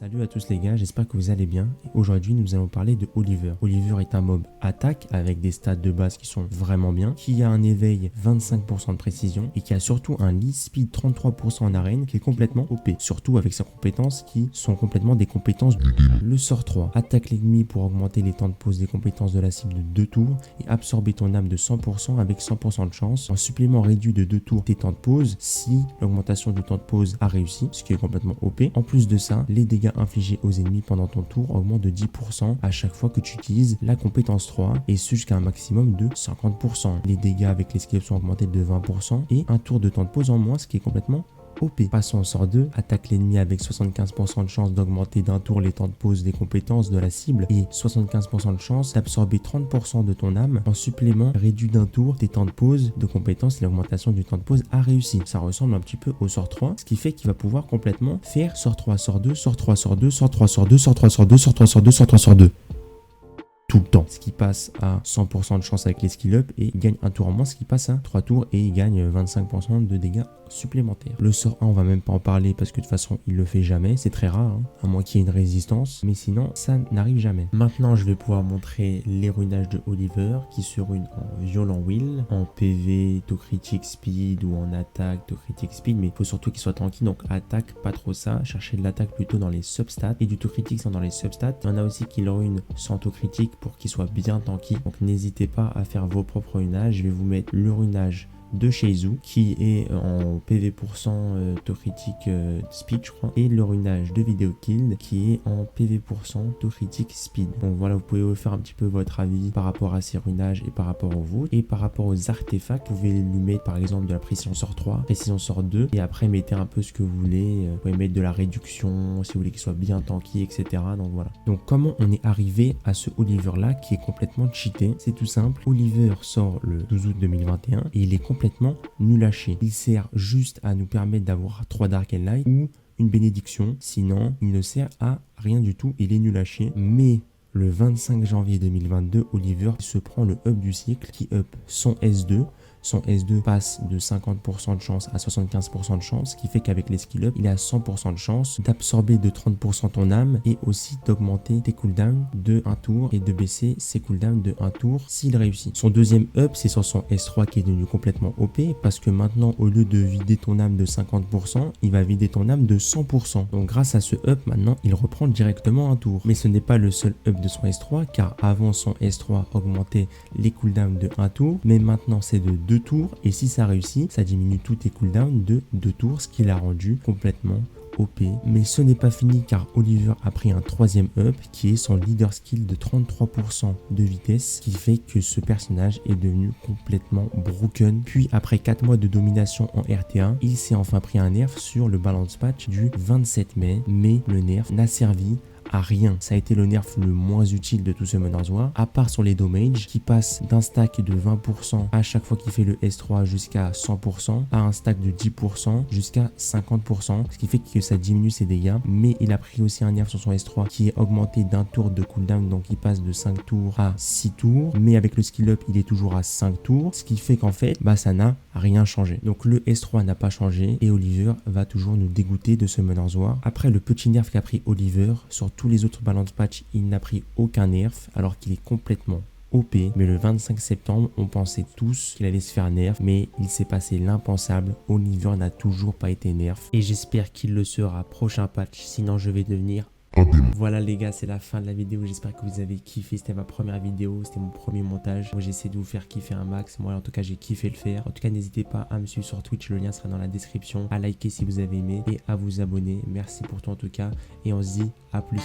Salut à tous les gars, j'espère que vous allez bien. Aujourd'hui nous allons parler de Oliver. Oliver est un mob attaque avec des stats de base qui sont vraiment bien, qui a un éveil 25% de précision et qui a surtout un lead speed 33% en arène qui est complètement OP. Surtout avec ses compétences qui sont complètement des compétences du démon. Le sort 3, attaque l'ennemi pour augmenter les temps de pause des compétences de la cible de 2 tours et absorber ton âme de 100% avec 100% de chance. En supplément réduit de 2 tours tes temps de pause si l'augmentation du temps de pause a réussi, ce qui est complètement OP. En plus de ça, les dégâts infligés aux ennemis pendant ton tour augmentent de 10% à chaque fois que tu utilises la compétence 3 et ce jusqu'à un maximum de 50%. Les dégâts avec l'esquive sont augmentés de 20% et un tour de temps de pause en moins, ce qui est complètement OP. Passons au sort 2, attaque l'ennemi avec 75% de chance d'augmenter d'un tour les temps de pause des compétences de la cible et 75% de chance d'absorber 30% de ton âme. En supplément, réduit d'un tour tes temps de pause de compétences et l'augmentation du temps de pause a réussi. Ça ressemble un petit peu au sort 3, ce qui fait qu'il va pouvoir complètement faire sort 3, sort 2, sort 3, sort 2, sort 3, sort 2, sort 3, sort 2, sort 3, sort 2, sort 3, sort 2. Tout le temps. Ce qui passe à 100% de chance avec les skill up et il gagne un tour en moins, ce qui passe à 3 tours et il gagne 25% de dégâts supplémentaires. Le sort 1, on va même pas en parler parce que de toute façon, il le fait jamais. C'est très rare, hein, à moins qu'il y ait une résistance. Mais sinon, ça n'arrive jamais. Maintenant, je vais pouvoir montrer les ruinages de Oliver qui se ruinent en violent will, en PV, to critic speed ou en attaque, to critic speed. Mais il faut surtout qu'il soit tranquille. Donc, attaque, pas trop ça. Chercher de l'attaque plutôt dans les substats et du to critic sans dans les substats. Il y en a aussi qui le ruinent sans to critic pour qu'il soit bien tanky. Donc n'hésitez pas à faire vos propres ruinages. Je vais vous mettre le ruinage de Sheizu qui est en PV% to critic speed je crois, et le ruinage de Video Killed qui est en PV% to critic speed. Donc voilà, vous pouvez faire un petit peu votre avis par rapport à ces ruinages et par rapport aux vôtres. Et par rapport aux artefacts, vous pouvez lui mettre par exemple de la précision sort 3, précision sort 2 et après mettez un peu ce que vous voulez. Vous pouvez mettre de la réduction si vous voulez qu'il soit bien tanky, etc. Donc voilà. Donc comment on est arrivé à ce Oliver là qui est complètement cheaté? C'est tout simple. Oliver sort le 12 août 2021 et il est complètement nul à chier. Il sert juste à nous permettre d'avoir 3 Dark and Light ou une bénédiction. Sinon, il ne sert à rien du tout. Il est nul à chier. Mais le 25 janvier 2022, Oliver se prend le up du cycle qui up son S2. Son S2 passe de 50% de chance à 75% de chance, ce qui fait qu'avec les skill up, il a 100% de chance d'absorber de 30% ton âme et aussi d'augmenter tes cooldowns de 1 tour et de baisser ses cooldowns de 1 tour s'il réussit. Son deuxième up, c'est sur son S3 qui est devenu complètement OP parce que maintenant, au lieu de vider ton âme de 50%, il va vider ton âme de 100%. Donc grâce à ce up, maintenant, il reprend directement un tour. Mais ce n'est pas le seul up de son S3 car avant son S3 augmentait les cooldowns de 1 tour, mais maintenant c'est de 2 tours et si ça réussit, ça diminue tous tes cooldowns de 2 tours, ce qui l'a rendu complètement OP. Mais ce n'est pas fini car Oliver a pris un troisième up qui est son leader skill de 33% de vitesse qui fait que ce personnage est devenu complètement broken. Puis après 4 mois de domination en RTA, il s'est enfin pris un nerf sur le balance patch du 27 mai, mais le nerf n'a servi à rien. Ça a été le nerf le moins utile de tout ce Summoner's War, à part sur les damages qui passent d'un stack de 20% à chaque fois qu'il fait le S3 jusqu'à 100% à un stack de 10% jusqu'à 50%, ce qui fait que ça diminue ses dégâts. Mais il a pris aussi un nerf sur son S3 qui est augmenté d'un tour de cooldown, donc il passe de 5 tours à 6 tours, mais avec le skill up il est toujours à 5 tours, ce qui fait qu'en fait ça n'a rien changé. Donc le S3 n'a pas changé et Oliver va toujours nous dégoûter de ce Summoner's War. Après le petit nerf qu'a pris Oliver sur tous les autres balance patch, il n'a pris aucun nerf alors qu'il est complètement OP. Mais le 25 septembre, on pensait tous qu'il allait se faire nerf, mais il s'est passé l'impensable. Oliver n'a toujours pas été nerf et j'espère qu'il le sera prochain patch, sinon je vais devenir Voilà les gars, c'est la fin de la vidéo. J'espère que vous avez kiffé. C'était ma première vidéo, c'était mon premier montage. Moi j'essaie de vous faire kiffer un max. Moi en tout cas j'ai kiffé le faire. En tout cas n'hésitez pas à me suivre sur Twitch, le lien sera dans la description. À liker si vous avez aimé et à vous abonner. Merci pour tout en tout cas et on se dit à plus.